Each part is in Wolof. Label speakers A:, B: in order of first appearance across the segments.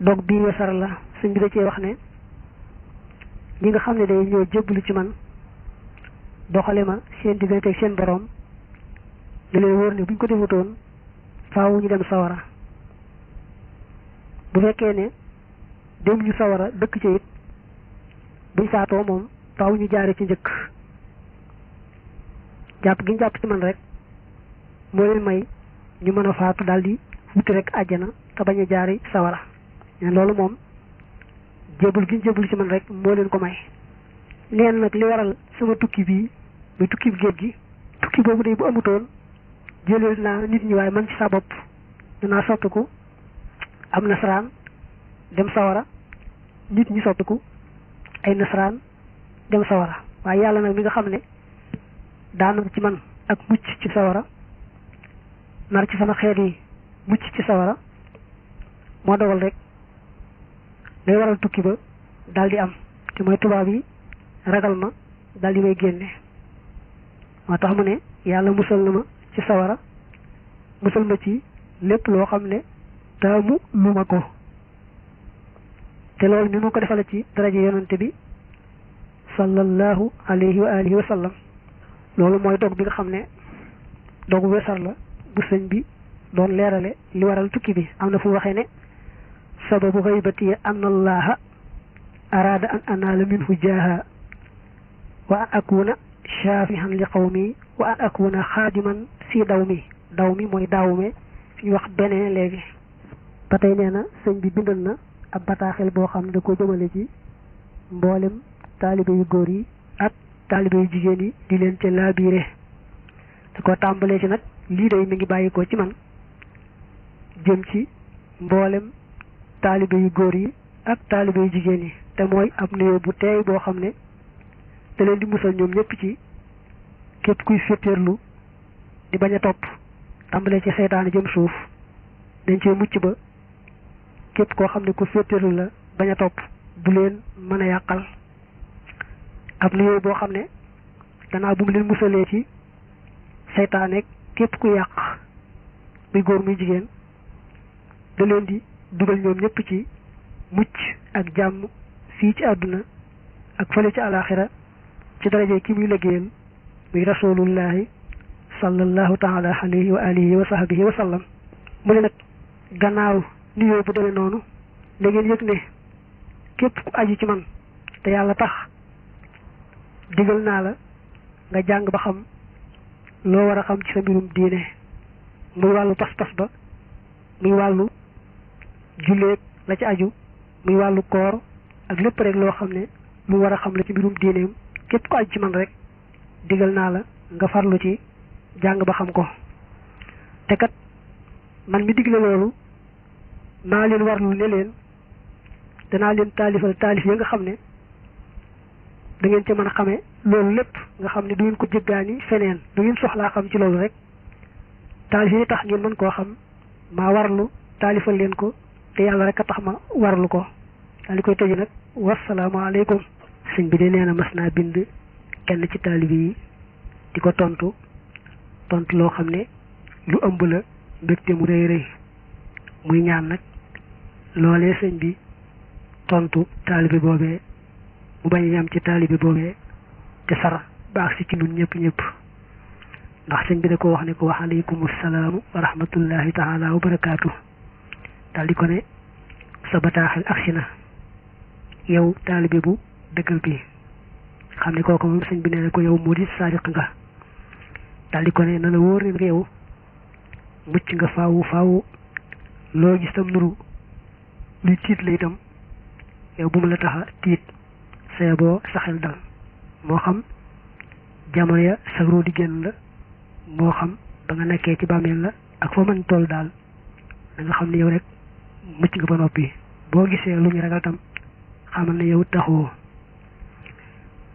A: dog bii wesar la sëñ bi da cee wax ne ñi nga xam ne day ñëw jébbalu ci man doxale ma seen diggante ak seen borom da leen wóor ne buñ ko defutoon faawu ñu dem sawara bu fekkee ne dem ñu sawara dëkk ci it buñ faatoo moom faawu ñu jaare ci njëkk jàpp gi ñu jàpp ci man rek moo leen may ñu mën a faatu daal di wuti rek àjjana te bañ a jaari sawara loolu moom jébul gi ñu jébul ci man rek moo leen ko may. neen nag li waral sama tukki bii muy tukki bi géej gi tukki boobu day bu amutoon jëlee naa nit ñi waaye man ci sa bopp danaa soppiku am nasaraan dem sawara nit ñi soppiku ay nasaraan dem sawara waaye yàlla nag mi nga xam ne daanam ci man ak mucc ci sawara nar ci sama xeet yi mucc ci sawara moo dogal rek lay waral tukki ba daal di am te mooy tubaab yi ragal ma daal di may génne moo tax mu ne yàlla musal na ma ci sawara musal ma ci lépp loo xam ne taamu lu ma ko te loolu ni mu ko defale ci daraja yonante bi sallallahu alayhi wa alihi wa sallam loolu mooy dog bi nga xam ne dogu wesar la bu sëñ bi doon leerale li waral tukki bi am na fu waxee ne sababu xaybati an allaha araada an anaala minhu jaaha wa an akuna shaafihan li qawmi wa an akuna xaadiman fii daw mi mooy daawume fi ñu wax beneen léegi ba tey nee na sëñ bi bindal na ab bataaxel boo xam ne da ko jëmale ci mboolem taalibe yu góor yi ak taalibe yu jigéen yi di leen ca laabiire da ko tàmbalee ci nag lii day mi ngi bàyyi ko ci man jëm ci mboolem taalibe yu góor yi ak taalibe yu jigéen yi te mooy ab nuyoo bu teey boo xam ne da leen di musal ñoom ñëpp ci képp kuy féeteerlu di bañ a topp tàmbalee ci seytaane jëm suuf dañ cee mucc ba képp koo xam ne ku féeteerlu la bañ a topp du leen mën a yàqal ab nuyoo boo xam ne gannaaw bu mu leen musalee ci seytaane képp ku yàq muy góor muy jigéen da leen di dugal ñoom ñëpp ci mucc ak jàmm fii ci àdduna ak fële ci alaxira ci daraje ki muy liggéeyal muy rasulullahi sallallahu taala alayhi wa alihi wa sahbihi wa sallam mu ne nag gannaaw nuyoo bu demee noonu da ngeen yëg ne képp ku aju ci man te yàlla tax digal naa la nga jàng ba xam loo war a xam ci sa mbirum diine muy wàllu pas-pas ba muy wàllu julleeg la ci aju muy wàllu koor ak lépp rek loo xam ne lu war a xam la ci mbirum diineem képp ko aju ci man rek digal naa la nga farlu ci jàng ba xam ko te kat man mi digle loolu maa leen warlu ne leen danaa leen taalifal taalif ya nga xam ne da ngeen ca mën a xamee loolu lépp nga xam ne du ngeen ko jéggaani feneen du ngeen soxlaa xam ci loolu rek taalif yi tax ngeen mën koo xam maa warlu taalifal leen ko te yàlla rek a tax ma warlu ko daal di koy tëj nag wasalaamaaleykum. sëñ bi de nee na mas naa bind kenn ci taalib yi di ko tontu loo xam ne lu ëmb la mbégte mu rëy rëy muy ñaan nag loolee sëñ bi tontu taalibe boobee mu bañ yam ci taalibe boobee te sar baax si ci ñun ñëpp ndax sëñ bi da ko wax ne ko wa aleykum salaamu wa rahmatullahi taala wa barakaatu daal di ko ne sa bataaxel agsi na yow taalibe bu dëggal bi xam ne kooku moom sëñ bi nee na ko yow murid saadiq nga daal di ko ne na la wóor ne nga yow mucc nga faawu loo gis tam nuru luy tiit la itam yow bu mu la tax a tiit see boo saxel dal moo xam jamono ya sagru di génn la moo xam ba nga nekkee ci bàmmeel la ak foo mën toll daal da nga xam ne yow rek mucc nga ba noppi boo gisee lu ñu ragal tam xamal ne yow taxoo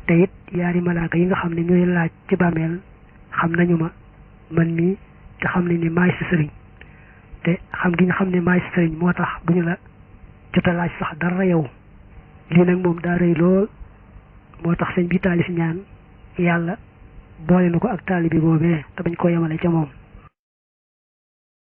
A: te it yaari malaaka yi nga xam ne ñooy laaj ci bàmmeel xam nañu ma man mii te xam ne ni maay si sëriñ te xam gi nga xam ne maay si sëriñ moo tax duñu la jota laaj sax dara yow lii nag moom daa rëy lool moo tax sëñ bi taalif ñaan yàlla boole na ko ak taalibi boobee te bañ koo yemale ca moom